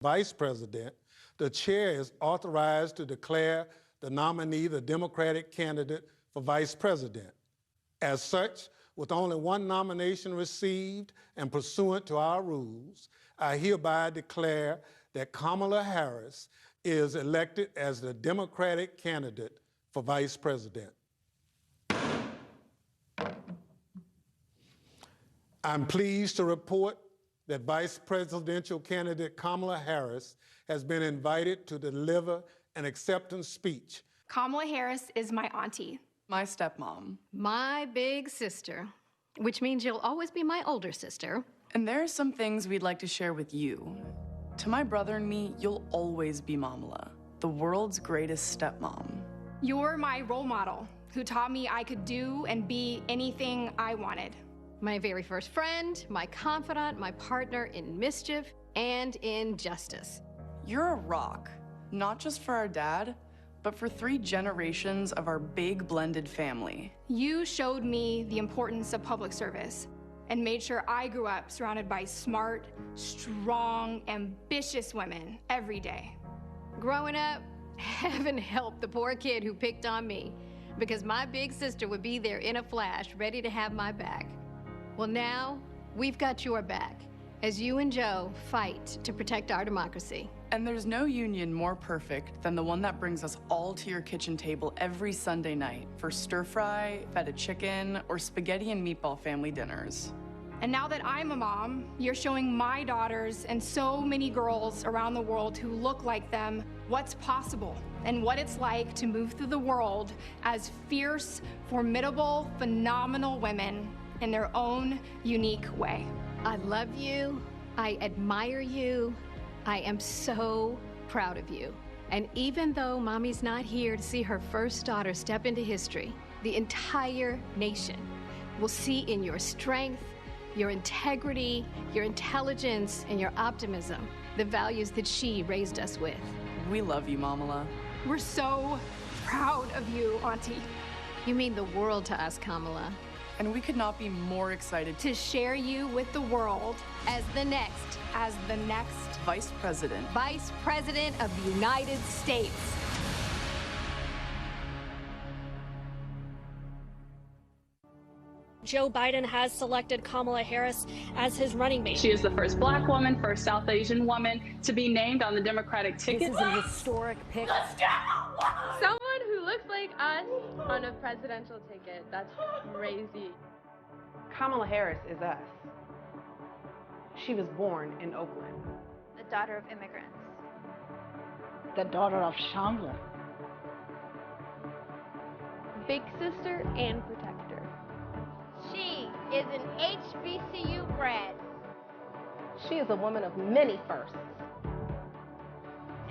Vice President, the chair is authorized to declare the nominee the Democratic candidate for Vice President. As such, with only one nomination received and pursuant to our rules, I hereby declare that Kamala Harris is elected as the Democratic candidate for Vice President. I'm pleased to report that Vice Presidential candidate Kamala Harris has been invited to deliver an acceptance speech. Kamala Harris is my auntie. My stepmom. My big sister, which means you'll always be my older sister. And there are some things we'd like to share with you. To my brother and me, you'll always be Mamala, the world's greatest stepmom. You're my role model who taught me I could do and be anything I wanted. My very first friend, my confidant, my partner in mischief and in justice. You're a rock, not just for our dad, but for 3 generations of our big blended family. You showed me the importance of public service and made sure I grew up surrounded by smart, strong, ambitious women every day. Growing up, heaven help the poor kid who picked on me, because my big sister would be there in a flash, ready to have my back. Well, now we've got your back as you and Joe fight to protect our democracy. And there's no union more perfect than the one that brings us all to your kitchen table every Sunday night for stir fry, feta chicken, or spaghetti and meatball family dinners. And now that I'm a mom, you're showing my daughters and so many girls around the world who look like them what's possible and what it's like to move through the world as fierce, formidable, phenomenal women in their own unique way. I love you. I admire you. I am so proud of you. And even though Mommy's not here to see her first daughter step into history, the entire nation will see in your strength, your integrity, your intelligence, and your optimism the values that she raised us with. We love you, Mamala. We're so proud of you, Auntie. You mean the world to us, Kamala. And we could not be more excited To share you with the world As the next Vice President. Vice President of the United States. Joe Biden has selected Kamala Harris as his running mate. She is the first Black woman, first South Asian woman to be named on the Democratic ticket. This is a historic pick. Someone who looks like us on a presidential ticket. That's crazy. Kamala Harris is us. She was born in Oakland. The daughter of immigrants. The daughter of Chandler. Big sister and protector. She is an HBCU grad. She is a woman of many firsts.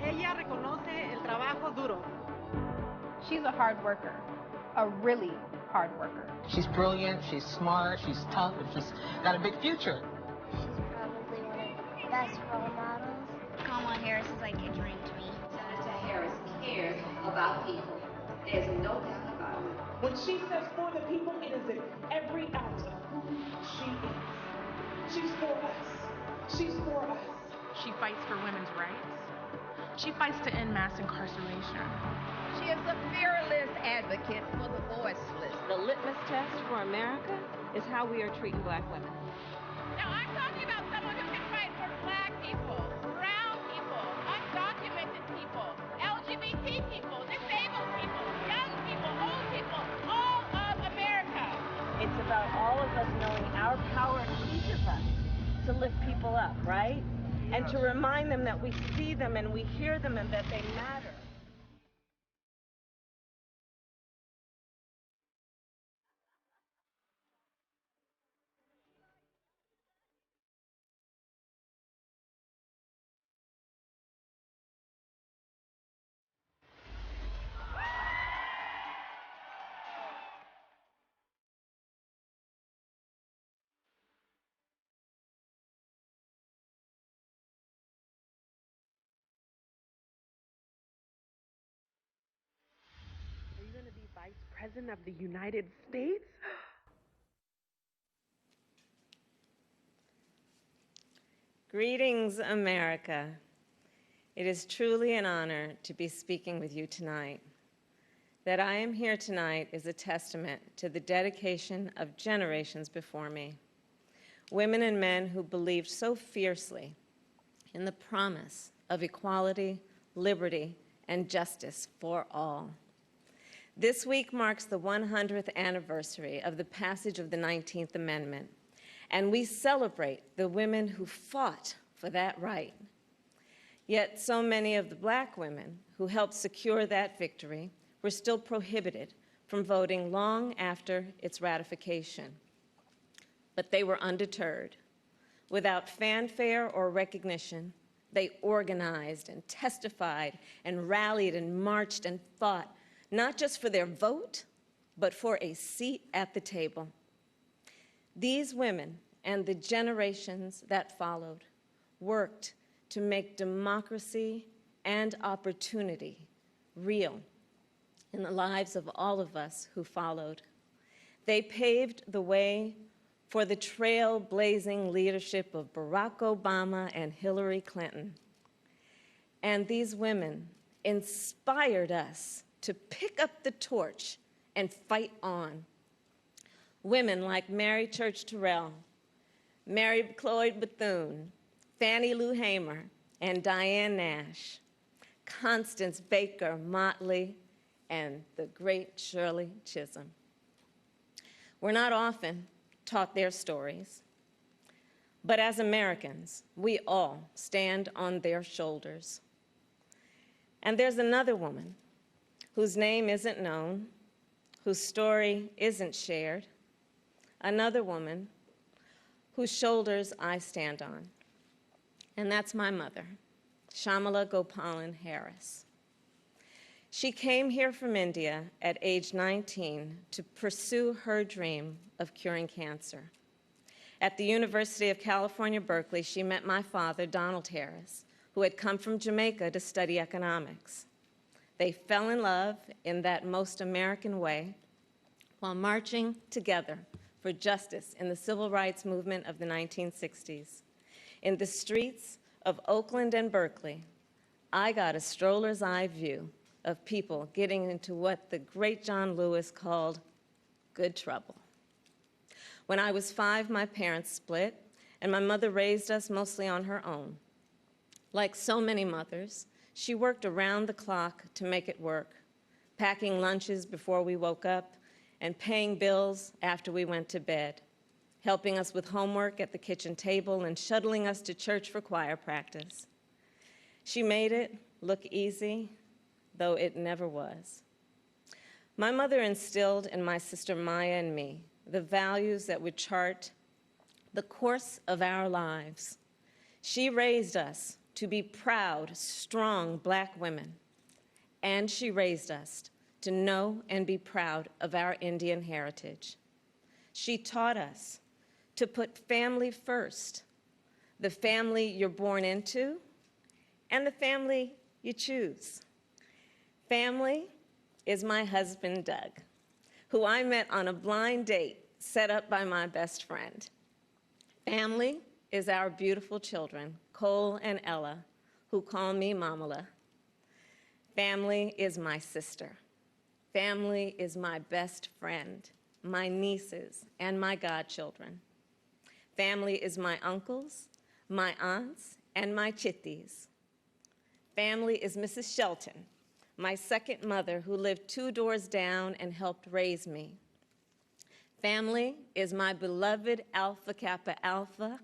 Ella reconoce el trabajo duro. She's a hard worker, a really hard worker. She's brilliant, she's smart, she's tough, and she's got a big future. She's probably one of the best role models. Kamala Harris is like a dream to me. Senator Harris cares about people. There's no doubt about it. When she says for the people, it is in every ounce of who she is. She's for us. She's for us. She fights for women's rights. She fights to end mass incarceration. She is a fearless advocate for the voiceless. The litmus test for America is how we are treating Black women. Now, I'm talking about someone who can fight for Black people, brown people, undocumented people, LGBT people, disabled people, young people, old people, all of America. It's about all of us knowing our power in each of us to lift people up, right? And to remind them that we see them and we hear them and that they matter. Vice President of the United States? Greetings, America. It is truly an honor to be speaking with you tonight. That I am here tonight is a testament to the dedication of generations before me, women and men who believed so fiercely in the promise of equality, liberty, and justice for all. This week marks the 100th anniversary of the passage of the 19th Amendment, and we celebrate the women who fought for that right. Yet so many of the Black women who helped secure that victory were still prohibited from voting long after its ratification. But they were undeterred. Without fanfare or recognition, they organized and testified and rallied and marched and fought, not just for their vote, but for a seat at the table. These women and the generations that followed worked to make democracy and opportunity real in the lives of all of us who followed. They paved the way for the trailblazing leadership of Barack Obama and Hillary Clinton. And these women inspired us to pick up the torch and fight on. Women like Mary Church Terrell, Mary Cloyd Bethune, Fannie Lou Hamer, and Diane Nash, Constance Baker Motley, and the great Shirley Chisholm. We're not often taught their stories, but as Americans, we all stand on their shoulders. And there's another woman whose name isn't known, whose story isn't shared, another woman whose shoulders I stand on, and that's my mother, Shyamala Gopalan Harris. She came here from India at age 19 to pursue her dream of curing cancer. At the University of California, Berkeley, she met my father, Donald Harris, who had come from Jamaica to study economics. They fell in love in that most American way while marching together for justice in the civil rights movement of the 1960s. In the streets of Oakland and Berkeley, I got a stroller's eye view of people getting into what the great John Lewis called good trouble. When I was 5, my parents split, and my mother raised us mostly on her own. Like so many mothers, she worked around the clock to make it work, packing lunches before we woke up and paying bills after we went to bed, helping us with homework at the kitchen table and shuttling us to church for choir practice. She made it look easy, though it never was. My mother instilled in my sister Maya and me the values that would chart the course of our lives. She raised us to be proud, strong Black women, and she raised us to know and be proud of our Indian heritage. She taught us to put family first, the family you're born into and the family you choose. Family is my husband, Doug, who I met on a blind date set up by my best friend. Family is our beautiful children, Cole and Ella, who call me Mamala. Family is my sister. Family is my best friend, my nieces, and my godchildren. Family is my uncles, my aunts, and my chitties. Family is Mrs. Shelton, my second mother who lived 2 doors down and helped raise me. Family is my beloved Alpha Kappa Alpha,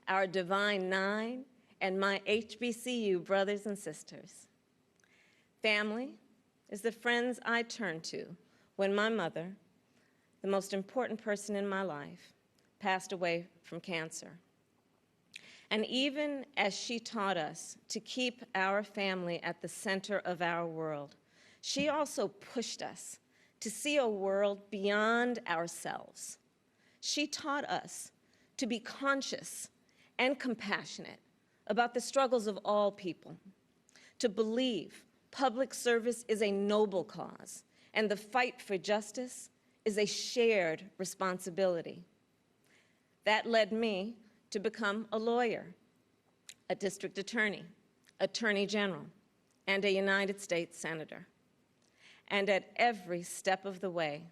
our Divine Nine, and my HBCU brothers and sisters. Family is the friends I turn to when my mother, the most important person in my life, passed away from cancer. And even as she taught us to keep our family at the center of our world, she also pushed us to see a world beyond ourselves. She taught us to be conscious and compassionate about the struggles of all people, to believe public service is a noble cause and the fight for justice is a shared responsibility. That led me to become a lawyer, a district attorney, Attorney General, and a United States Senator. And at every step of the way,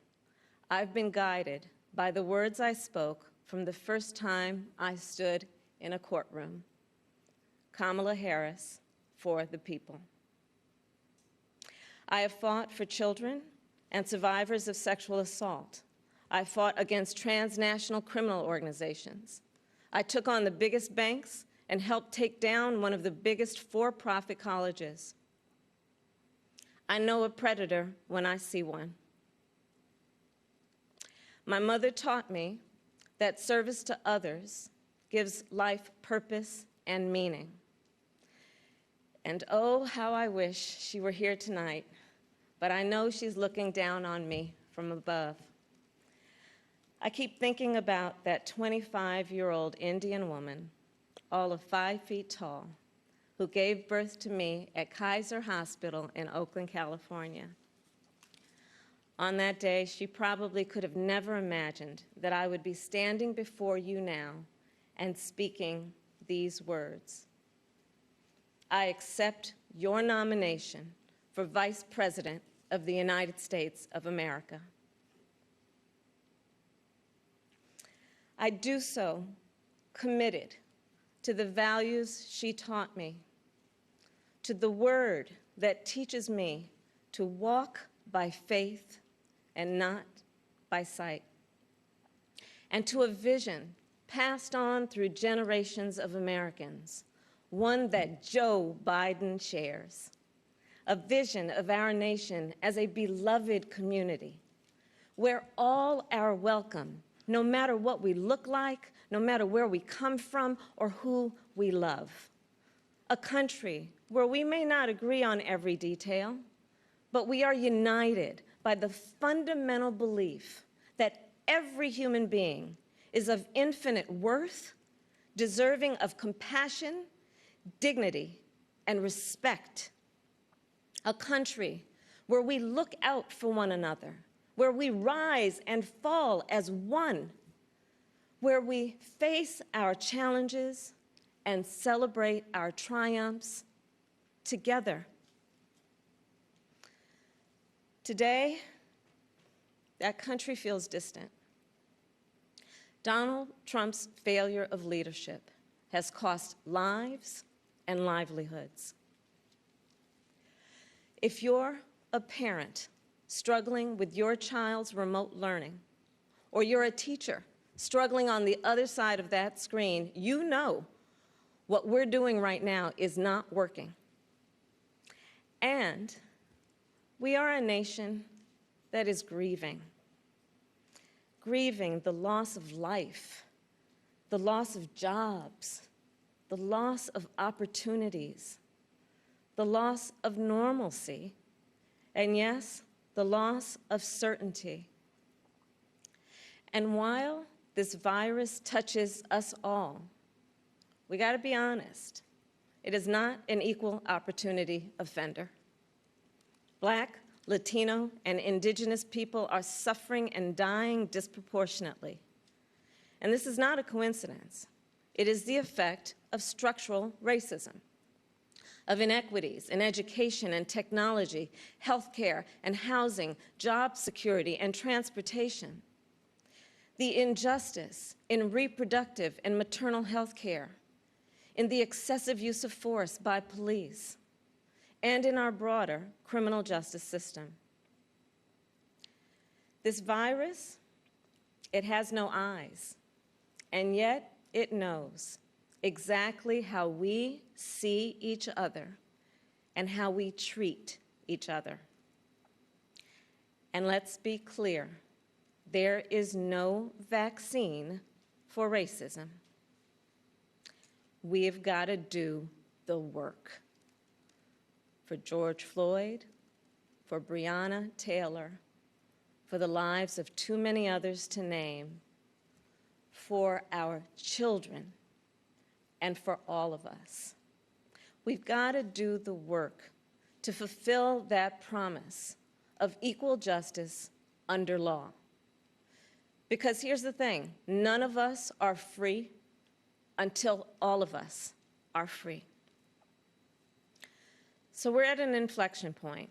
I've been guided by the words I spoke from the first time I stood in a courtroom. Kamala Harris, for the people. I have fought for children and survivors of sexual assault. I fought against transnational criminal organizations. I took on the biggest banks and helped take down one of the biggest for-profit colleges. I know a predator when I see one. My mother taught me that service to others gives life purpose and meaning. And oh, how I wish she were here tonight, but I know she's looking down on me from above. I keep thinking about that 25-year-old Indian woman, all of 5 feet tall, who gave birth to me at Kaiser Hospital in Oakland, California. On that day, she probably could have never imagined that I would be standing before you now and speaking these words. I accept your nomination for Vice President of the United States of America. I do so committed to the values she taught me, to the word that teaches me to walk by faith and not by sight, and to a vision passed on through generations of Americans, one that Joe Biden shares, a vision of our nation as a beloved community where all are welcome, no matter what we look like, no matter where we come from or who we love. A country where we may not agree on every detail, but we are united by the fundamental belief that every human being is of infinite worth, deserving of compassion, dignity, and respect. A country where we look out for one another, where we rise and fall as one, where we face our challenges and celebrate our triumphs together. Today, that country feels distant. Donald Trump's failure of leadership has cost lives and livelihoods. If you're a parent struggling with your child's remote learning, or you're a teacher struggling on the other side of that screen, you know what we're doing right now is not working. And we are a nation that is grieving the loss of life, the loss of jobs, the loss of opportunities, the loss of normalcy, and yes, the loss of certainty. And while this virus touches us all, we got to be honest, it is not an equal opportunity offender. Black, Latino, and Indigenous people are suffering and dying disproportionately. And this is not a coincidence. It is the effect of structural racism, of inequities in education and technology, healthcare and housing, job security and transportation, the injustice in reproductive and maternal health care, in the excessive use of force by police, and in our broader criminal justice system. This virus, it has no eyes, and yet it knows exactly how we see each other and how we treat each other. And let's be clear, there is no vaccine for racism. We've got to do the work. For George Floyd, for Breonna Taylor, for the lives of too many others to name, for our children, and for all of us. We've got to do the work to fulfill that promise of equal justice under law. Because here's the thing, none of us are free until all of us are free. So we're at an inflection point.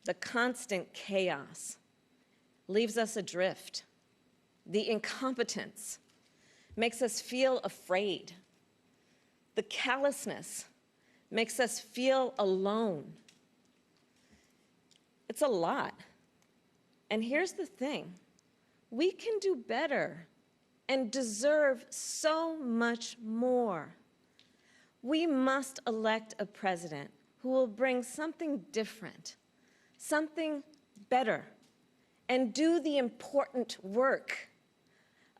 The constant chaos leaves us adrift. The incompetence makes us feel afraid. The callousness makes us feel alone. It's a lot. And here's the thing. We can do better and deserve so much more. We must elect a president who will bring something different, something better, and do the important work.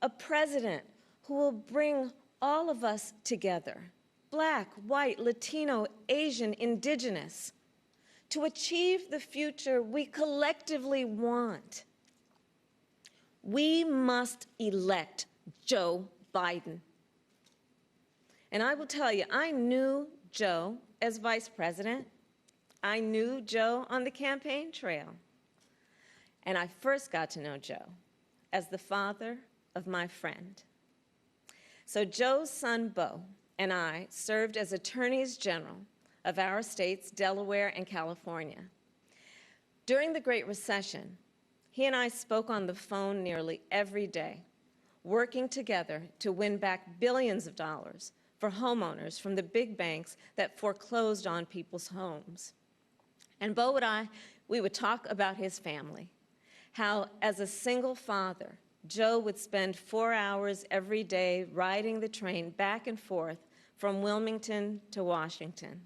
A president who will bring all of us together, Black, white, Latino, Asian, Indigenous, to achieve the future we collectively want. We must elect Joe Biden. And I will tell you, I knew Joe as vice president. I knew Joe on the campaign trail. And I first got to know Joe as the father of my friend. So Joe's son, Beau, and I served as attorneys general of our states, Delaware and California. During the Great Recession, he and I spoke on the phone nearly every day, working together to win back billions of dollars for homeowners from the big banks that foreclosed on people's homes. And Beau and I, we would talk about his family, how as a single father, Joe would spend 4 hours every day riding the train back and forth from Wilmington to Washington.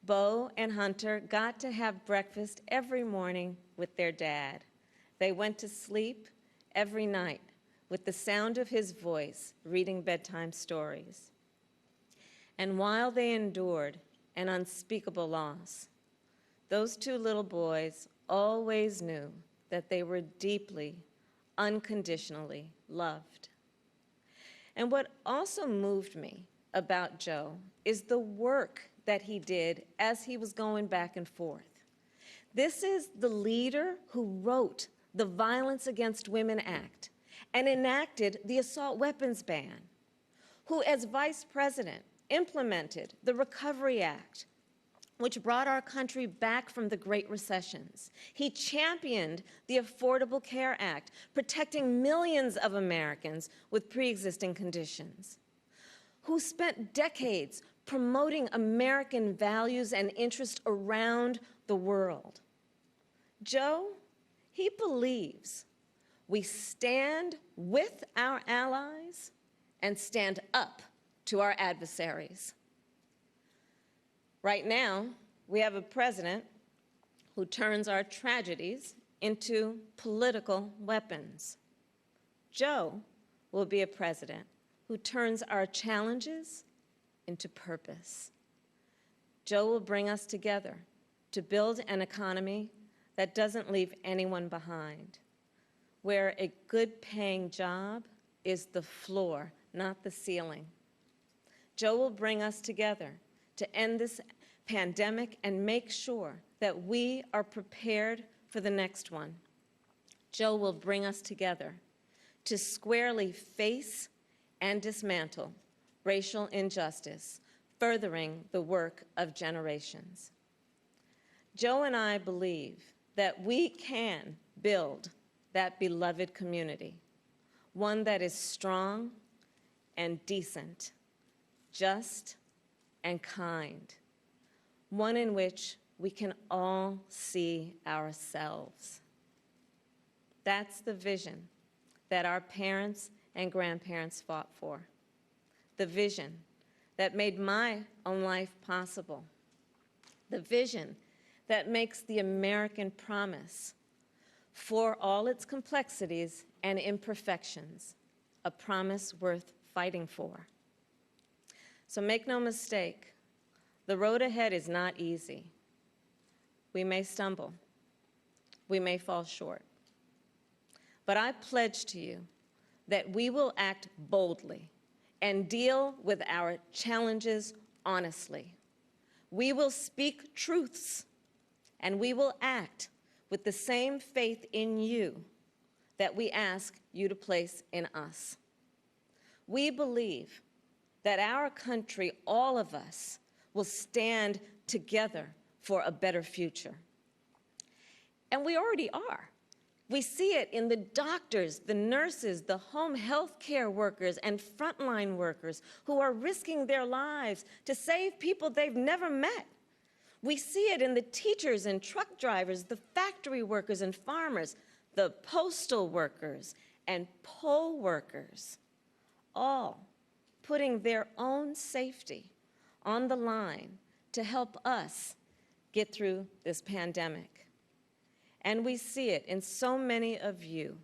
Beau and Hunter got to have breakfast every morning with their dad. They went to sleep every night with the sound of his voice reading bedtime stories. And while they endured an unspeakable loss, those two little boys always knew that they were deeply, unconditionally loved. And what also moved me about Joe is the work that he did as he was going back and forth. This is the leader who wrote the Violence Against Women Act and enacted the assault weapons ban, who as vice president implemented the Recovery Act, which brought our country back from the Great Recessions. He championed the Affordable Care Act, protecting millions of Americans with pre-existing conditions, who spent decades promoting American values and interests around the world. Joe, he believes we stand with our allies and stand up to our adversaries. Right now, we have a president who turns our tragedies into political weapons. Joe will be a president who turns our challenges into purpose. Joe will bring us together to build an economy that doesn't leave anyone behind, where a good-paying job is the floor, not the ceiling. Joe will bring us together to end this pandemic and make sure that we are prepared for the next one. Joe will bring us together to squarely face and dismantle racial injustice, furthering the work of generations. Joe and I believe that we can build that beloved community, one that is strong and decent, just and kind, one in which we can all see ourselves. That's the vision that our parents and grandparents fought for, the vision that made my own life possible, the vision that makes the American promise, for all its complexities and imperfections, a promise worth fighting for. So make no mistake, the road ahead is not easy. We may stumble. We may fall short. But I pledge to you that we will act boldly and deal with our challenges honestly. We will speak truths, and we will act with the same faith in you that we ask you to place in us. We believe that our country, all of us, will stand together for a better future. And we already are. We see it in the doctors, the nurses, the home health care workers, and frontline workers who are risking their lives to save people they've never met. We see it in the teachers and truck drivers, the factory workers and farmers, the postal workers and poll workers, all putting their own safety on the line to help us get through this pandemic. And we see it in so many of you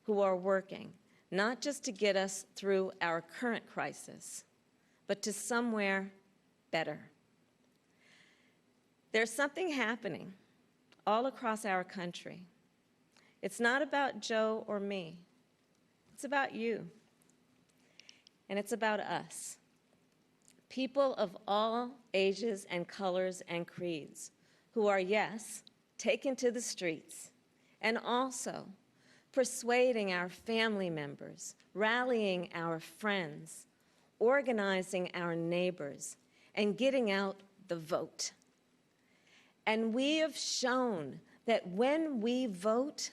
who are working, not just to get us through our current crisis, but to somewhere better. There's something happening all across our country. It's not about Joe or me. It's about you. And it's about us. People of all ages and colors and creeds who are, yes, taken to the streets, and also persuading our family members, rallying our friends, organizing our neighbors, and getting out the vote. And we have shown that when we vote,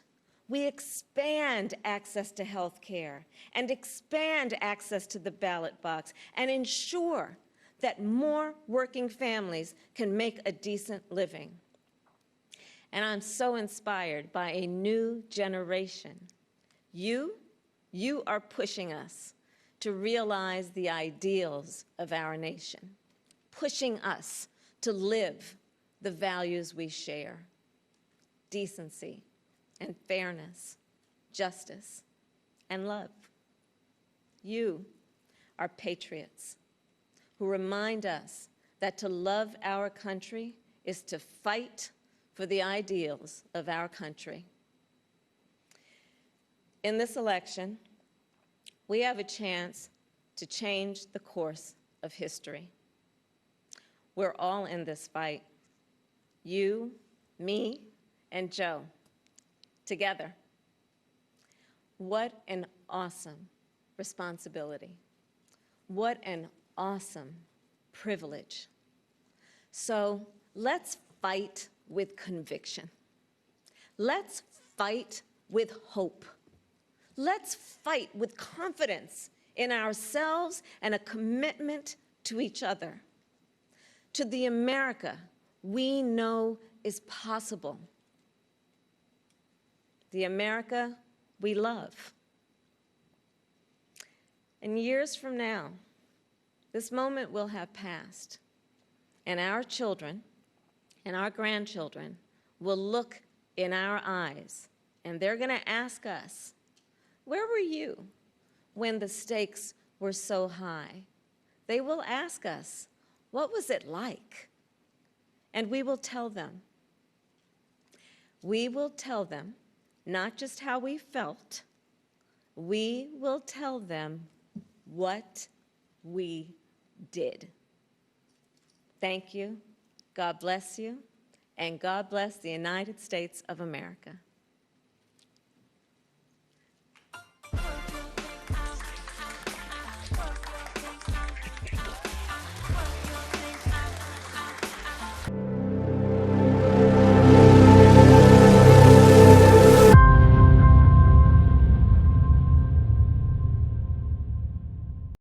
we expand access to health care and expand access to the ballot box and ensure that more working families can make a decent living. And I'm so inspired by a new generation. You are pushing us to realize the ideals of our nation, pushing us to live the values we share: decency and fairness, justice and love. You are patriots who remind us that to love our country is to fight for the ideals of our country. In this election, we have a chance to change the course of history. We're all in this fight. You, me, and Joe, together. What an awesome responsibility. What an awesome privilege. So let's fight with conviction. Let's fight with hope. Let's fight with confidence in ourselves and a commitment to each other, to the America we know is possible, the America we love. And years from now, this moment will have passed, and our children and our grandchildren will look in our eyes, and they're going to ask us, where were you when the stakes were so high? They will ask us, what was it like? And we will tell them. We will tell them not just how we felt, we will tell them what we did. Thank you. God bless you. And God bless the United States of America.